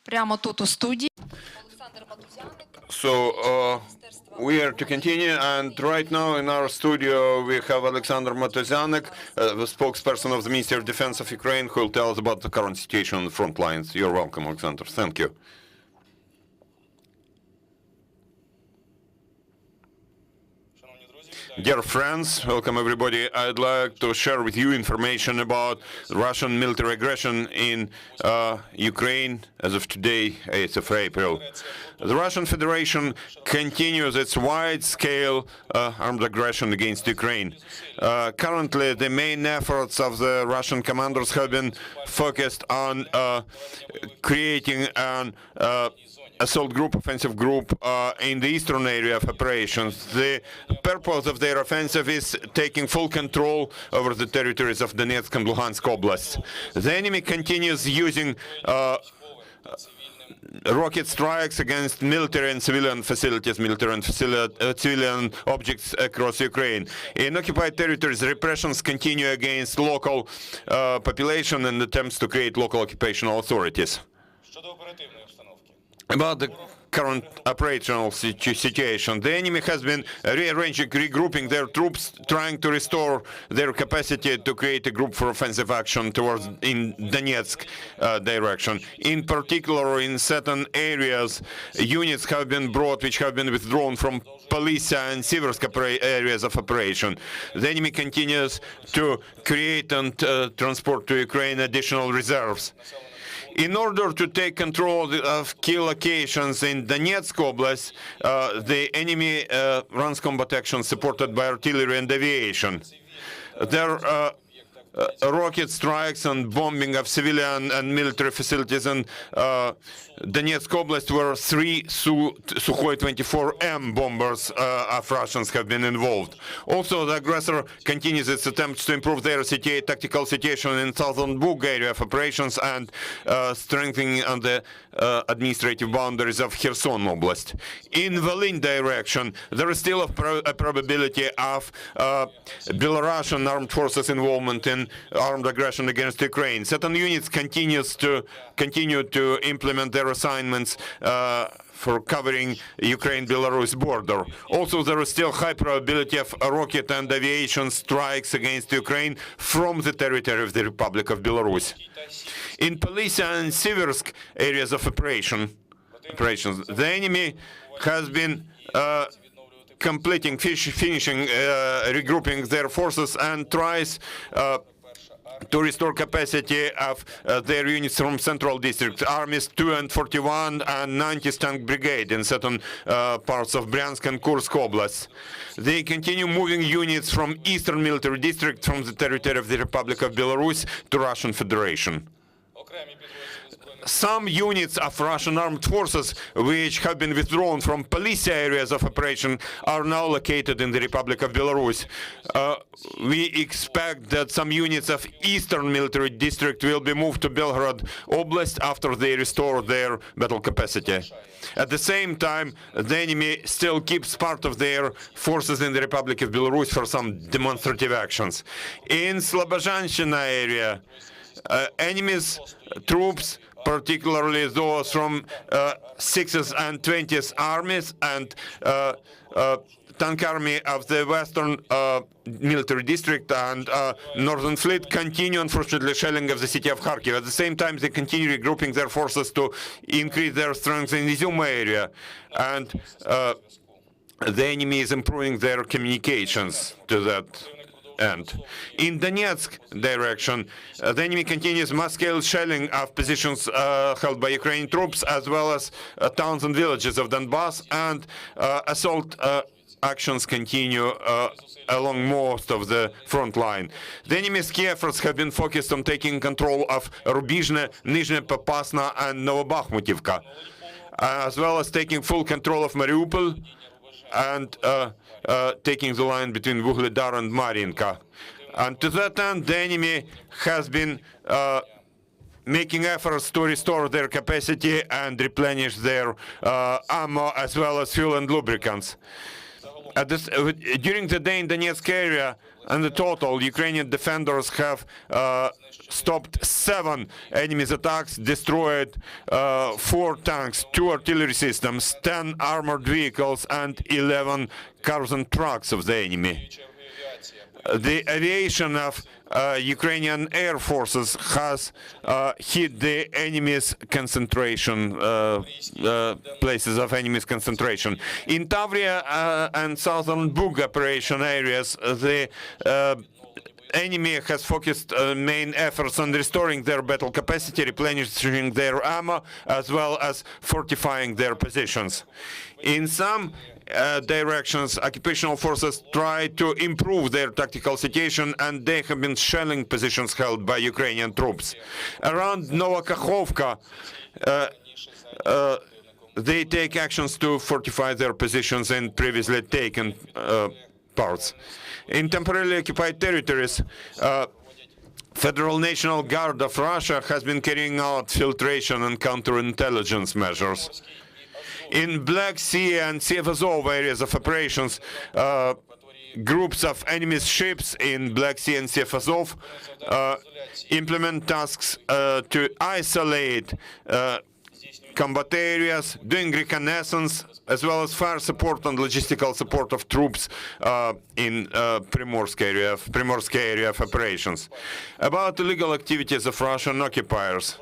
прямо тут у студії. So we are to continue, and right now in our studio we have Oleksandr Motuzyanyk, the spokesperson of the Ministry of Defense of Ukraine, who will tell us about the current situation on the front lines. You're welcome, Oleksandr. Thank you. Dear friends, welcome everybody. I'd like to share with you information about Russian military aggression in Ukraine as of today, 8th of April. The Russian Federation continues its wide-scale armed aggression against Ukraine. Currently, the main efforts of the Russian commanders have been focused on creating an assault group, offensive group in the eastern area of operations. The purpose of their offensive is taking full control over the territories of Donetsk and Luhansk Oblast. The enemy continues using rocket strikes against military and civilian facilities, civilian objects across Ukraine. In occupied territories, repressions continue against local population and attempts to create local occupational authorities. About the current operational situation, the enemy has been rearranging, regrouping their troops, trying to restore their capacity to create a group for offensive action towards in Donetsk direction. In particular, in certain areas, units have been brought which have been withdrawn from Polisia and Siversk areas of operation. The enemy continues to create and transport to Ukraine additional reserves. In order to take control of key locations in Donetsk Oblast, the enemy runs combat actions supported by artillery and aviation. Their rocket strikes and bombing of civilian and military facilities in Donetsk Oblast, where 3 Sukhoi 24M bombers of Russians have been involved. Also, the aggressor continues its attempts to improve their tactical situation in southern Bug area of operations and strengthening on the administrative boundaries of Kherson Oblast. In Volyn direction, there is still a probability of Belarusian armed forces involvement in armed aggression against Ukraine. Certain units continue to implement their assignments for covering Ukraine-Belarus border. Also, there is still high probability of rocket and aviation strikes against Ukraine from the territory of the Republic of Belarus. In Polisia and Siversk areas of operations, the enemy has been finishing regrouping their forces and tries to restore capacity of their units from Central District, Armies 2 and 41 and 90th Tank Brigade in certain parts of Bryansk and Kursk Oblast. They continue moving units from Eastern Military District from the territory of the Republic of Belarus to Russian Federation. Some units of Russian armed forces which have been withdrawn from Polisia areas of operation are now located in the Republic of Belarus. We expect that some units of Eastern Military District will be moved to Belgorod Oblast after they restore their battle capacity. At the same time, the enemy still keeps part of their forces in the Republic of Belarus for some demonstrative actions. In Slobozhanщина area, enemy's troops, particularly those from 6th and 20th armies and tank army of the Western Military District and Northern Fleet, continue, unfortunately, shelling of the city of Kharkiv. At the same time, they continue regrouping their forces to increase their strength in the Izum area. And the enemy is improving their communications to that end. In Donetsk direction, the enemy continues mass-scale shelling of positions held by Ukrainian troops, as well as towns and villages of Donbass, and assault actions continue along most of the front line. The enemy's key efforts have been focused on taking control of Rubizhne, Nizhne Popasna, and Novobakhmutivka, as well as taking full control of Mariupol and taking the line between Vuhledar and Mariinka. And to that end, the enemy has been making efforts to restore their capacity and replenish their ammo as well as fuel and lubricants. During the day in Donetsk area, and the total, Ukrainian defenders have stopped 7 enemy's attacks, destroyed 4 tanks, 2 artillery systems, 10 armored vehicles, and 11 cars and trucks of the enemy. The aviation of Ukrainian air forces has hit the enemy's concentration, places of enemy's concentration. In Tavria and southern Bug operation areas, the enemy has focused main efforts on restoring their battle capacity, replenishing their ammo, as well as fortifying their positions. In some directions, occupational forces try to improve their tactical situation, and they have been shelling positions held by Ukrainian troops. Around Novokakhovka, they take actions to fortify their positions in previously taken parts. In temporarily occupied territories, Federal National Guard of Russia has been carrying out filtration and counterintelligence measures. In Black Sea and Sea of Azov areas of operations, groups of enemy ships in Black Sea and Sea of Azov implement tasks to isolate combat areas, doing reconnaissance, as well as fire support and logistical support of troops in Primorsk area of operations. About illegal activities of Russian occupiers.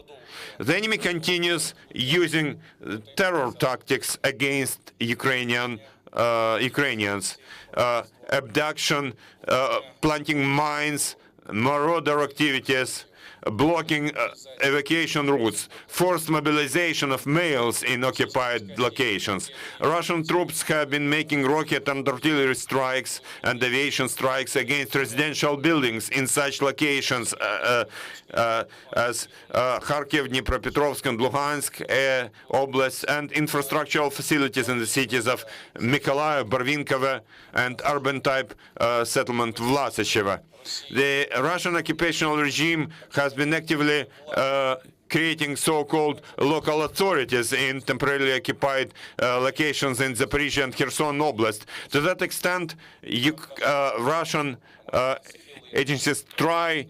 The enemy continues using terror tactics against Ukrainians, abduction, planting mines, marauder activities, blocking evacuation routes, forced mobilization of males in occupied locations. Russian troops have been making rocket and artillery strikes and aviation strikes against residential buildings in such locations as Kharkiv, Dnipropetrovsk, and Luhansk Oblast, and infrastructural facilities in the cities of Mykolaiv, Barvinkovo, and urban-type settlement Vlasichevo. The Russian occupational regime has been actively creating so-called local authorities in temporarily occupied locations in Zaporizhia and Kherson Oblast. To that extent, Russian agencies try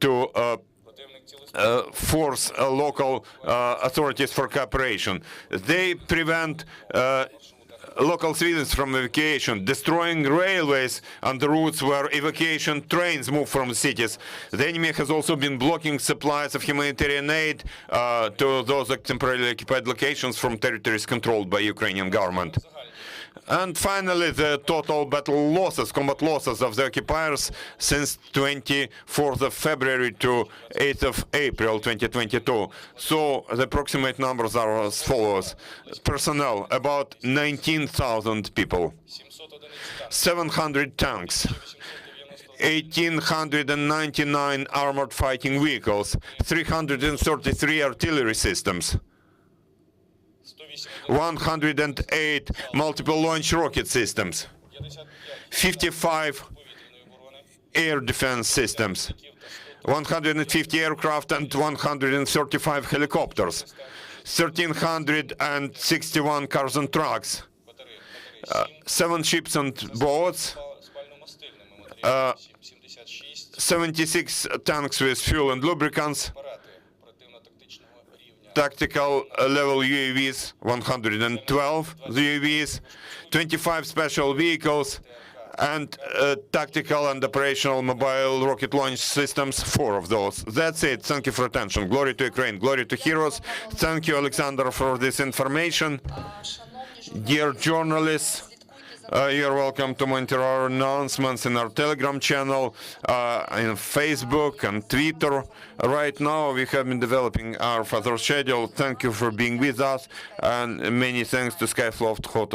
to force local authorities for cooperation. They prevent local civilians from evacuation, destroying railways on the routes where evacuation trains move from cities. The enemy has also been blocking supplies of humanitarian aid to those temporarily occupied locations from territories controlled by Ukrainian government. And finally, the total battle losses, combat losses of the occupiers since 24th of February to 8th of April 2022. So the approximate numbers are as follows. Personnel, about 19,000 people, 700 tanks, 1,899 armored fighting vehicles, 333 artillery systems, 108 multiple launch rocket systems, 55 air defense systems, 150 aircraft and 135 helicopters, 1,361 cars and trucks, 7 ships and boats, 76 tanks with fuel and lubricants, tactical level UAVs, 112 UAVs, 25 special vehicles, and tactical and operational mobile rocket launch systems, 4 of those. That's it. Thank you for attention. Glory to Ukraine. Glory to heroes. Thank you, Oleksandr, for this information. Dear journalists, you're welcome to monitor our announcements in our Telegram channel, in Facebook and Twitter. Right now, we have been developing our further schedule. Thank you for being with us, and many thanks to Skyfloft Hotel.